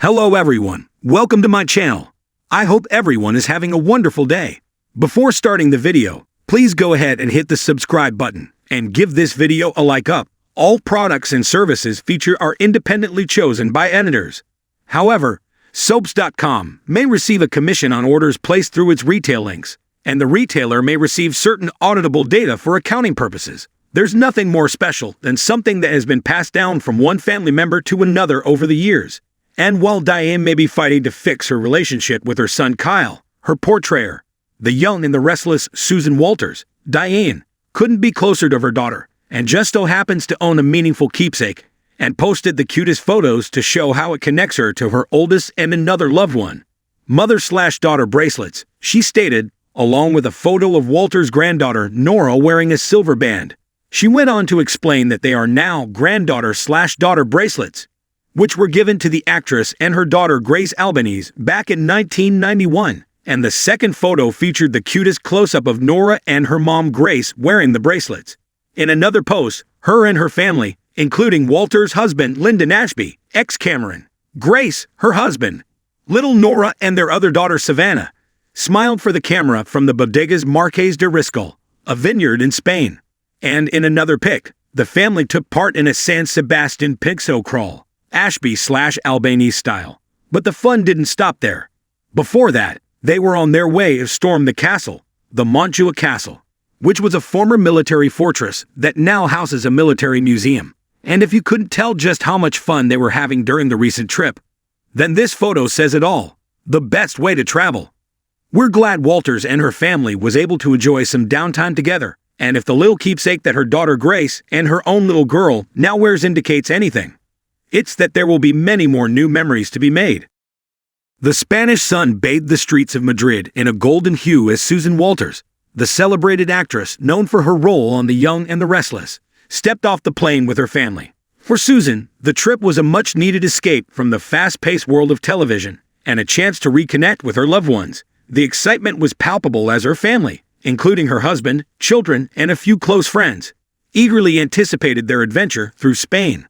Hello everyone, welcome to my channel. I hope everyone is having a wonderful day. Before starting the video, please go ahead and hit the subscribe button and give this video a like up. All products and services featured are independently chosen by editors. However, soaps.com may receive a commission on orders placed through its retail links, and the retailer may receive certain auditable data for accounting purposes. There's nothing more special than something that has been passed down from one family member to another over the years. And while Diane may be fighting to fix her relationship with her son Kyle, her portrayer, the young and the restless Susan Walters, Diane couldn't be closer to her daughter, and just so happens to own a meaningful keepsake, and posted the cutest photos to show how it connects her to her oldest and another loved one. Mother/daughter bracelets, she stated, along with a photo of Walter's granddaughter Nora wearing a silver band. She went on to explain that they are now granddaughter/daughter bracelets, which were given to the actress and her daughter Grace Albanese back in 1991, and the second photo featured the cutest close-up of Nora and her mom Grace wearing the bracelets. In another post, her and her family, including Walter's husband Lyndon Ashby, ex-Cameron, Grace, her husband, little Nora and their other daughter Savannah, smiled for the camera from the Bodegas Marques de Riscal, a vineyard in Spain. And in another pic, the family took part in a San Sebastian pixel crawl, Ashby/Albanese style. But the fun didn't stop there. Before that, they were on their way to storm the castle, the Montjuic Castle, which was a former military fortress that now houses a military museum. And if you couldn't tell just how much fun they were having during the recent trip, then this photo says it all. The best way to travel. We're glad Walters and her family was able to enjoy some downtime together, and if the little keepsake that her daughter Grace and her own little girl now wears indicates anything, it's that there will be many more new memories to be made. The Spanish sun bathed the streets of Madrid in a golden hue as Susan Walters, the celebrated actress known for her role on The Young and the Restless, stepped off the plane with her family. For Susan, the trip was a much-needed escape from the fast-paced world of television and a chance to reconnect with her loved ones. The excitement was palpable as her family, including her husband, children, and a few close friends, eagerly anticipated their adventure through Spain.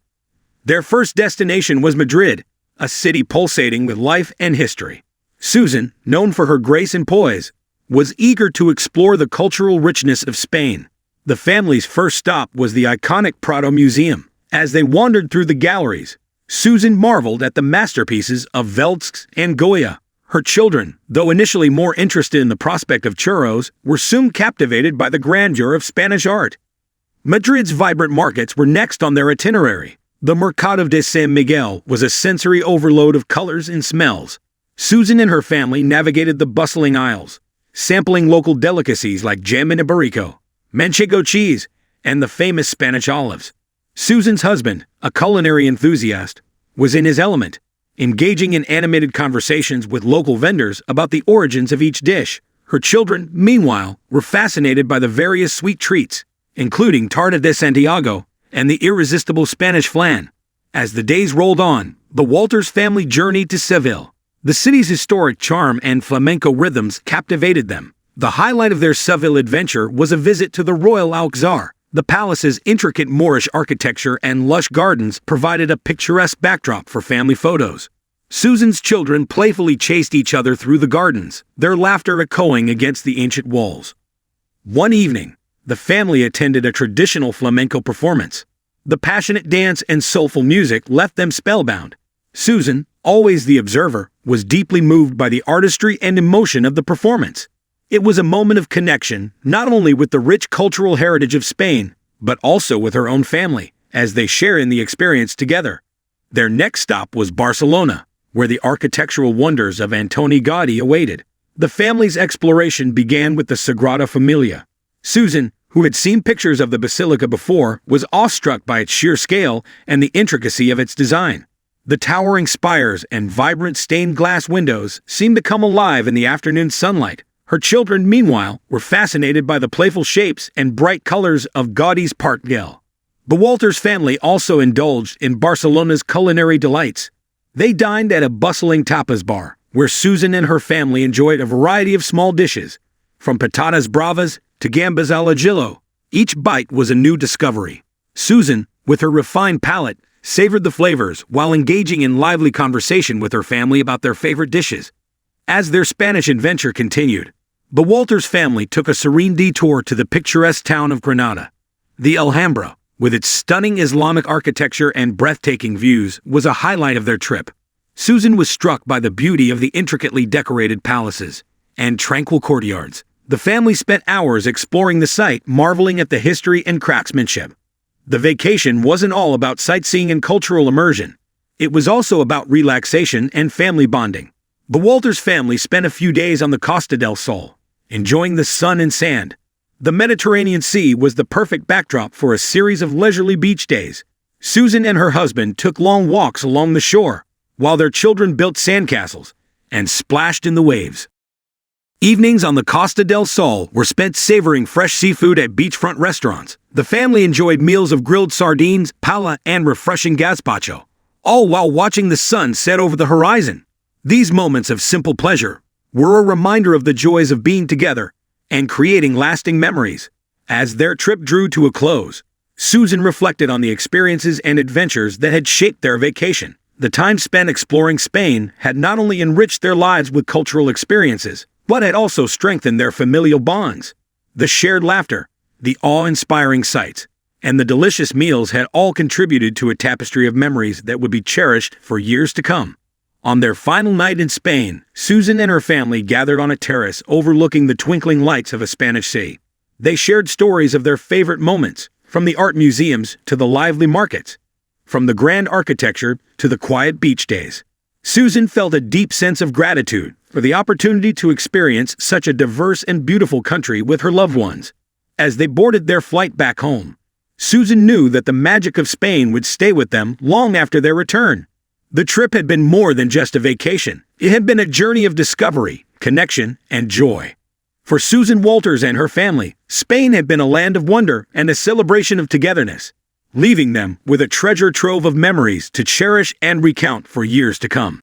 Their first destination was Madrid, a city pulsating with life and history. Susan, known for her grace and poise, was eager to explore the cultural richness of Spain. The family's first stop was the iconic Prado Museum. As they wandered through the galleries, Susan marveled at the masterpieces of Velázquez and Goya. Her children, though initially more interested in the prospect of churros, were soon captivated by the grandeur of Spanish art. Madrid's vibrant markets were next on their itinerary. The Mercado de San Miguel was a sensory overload of colors and smells. Susan and her family navigated the bustling aisles, sampling local delicacies like jam and iberico, manchego cheese, and the famous Spanish olives. Susan's husband, a culinary enthusiast, was in his element, engaging in animated conversations with local vendors about the origins of each dish. Her children, meanwhile, were fascinated by the various sweet treats, including tarta de Santiago and the irresistible Spanish flan. As the days rolled on, the Walters family journeyed to Seville. The city's historic charm and flamenco rhythms captivated them. The highlight of their Seville adventure was a visit to the Royal Alcazar. The palace's intricate Moorish architecture and lush gardens provided a picturesque backdrop for family photos. Susan's children playfully chased each other through the gardens, their laughter echoing against the ancient walls. One evening, the family attended a traditional flamenco performance. The passionate dance and soulful music left them spellbound. Susan, always the observer, was deeply moved by the artistry and emotion of the performance. It was a moment of connection, not only with the rich cultural heritage of Spain, but also with her own family, as they share in the experience together. Their next stop was Barcelona, where the architectural wonders of Antoni Gaudí awaited. The family's exploration began with the Sagrada Familia. Susan, who had seen pictures of the basilica before, was awestruck by its sheer scale and the intricacy of its design. The towering spires and vibrant stained glass windows seemed to come alive in the afternoon sunlight. Her children, meanwhile, were fascinated by the playful shapes and bright colors of Gaudí's Park Güell. The Walters family also indulged in Barcelona's culinary delights. They dined at a bustling tapas bar, where Susan and her family enjoyed a variety of small dishes, from patatas bravas to gambas al ajillo. Each bite was a new discovery. Susan, with her refined palate, savored the flavors while engaging in lively conversation with her family about their favorite dishes. As their Spanish adventure continued, the Walters family took a serene detour to the picturesque town of Granada. The Alhambra, with its stunning Islamic architecture and breathtaking views, was a highlight of their trip. Susan was struck by the beauty of the intricately decorated palaces and tranquil courtyards. The family spent hours exploring the site, marveling at the history and craftsmanship. The vacation wasn't all about sightseeing and cultural immersion. It was also about relaxation and family bonding. The Walters family spent a few days on the Costa del Sol, enjoying the sun and sand. The Mediterranean Sea was the perfect backdrop for a series of leisurely beach days. Susan and her husband took long walks along the shore, while their children built sandcastles and splashed in the waves. Evenings on the Costa del Sol were spent savoring fresh seafood at beachfront restaurants. The family enjoyed meals of grilled sardines, pala, and refreshing gazpacho, all while watching the sun set over the horizon. These moments of simple pleasure were a reminder of the joys of being together and creating lasting memories. As their trip drew to a close, Susan reflected on the experiences and adventures that had shaped their vacation. The time spent exploring Spain had not only enriched their lives with cultural experiences, but had also strengthened their familial bonds. The shared laughter, the awe-inspiring sights, and the delicious meals had all contributed to a tapestry of memories that would be cherished for years to come. On their final night in Spain, Susan and her family gathered on a terrace overlooking the twinkling lights of a Spanish sea. They shared stories of their favorite moments, from the art museums to the lively markets, from the grand architecture to the quiet beach days. Susan felt a deep sense of gratitude for the opportunity to experience such a diverse and beautiful country with her loved ones. As they boarded their flight back home, Susan knew that the magic of Spain would stay with them long after their return. The trip had been more than just a vacation. It had been a journey of discovery, connection, and joy. For Susan Walters and her family, Spain had been a land of wonder and a celebration of togetherness, leaving them with a treasure trove of memories to cherish and recount for years to come.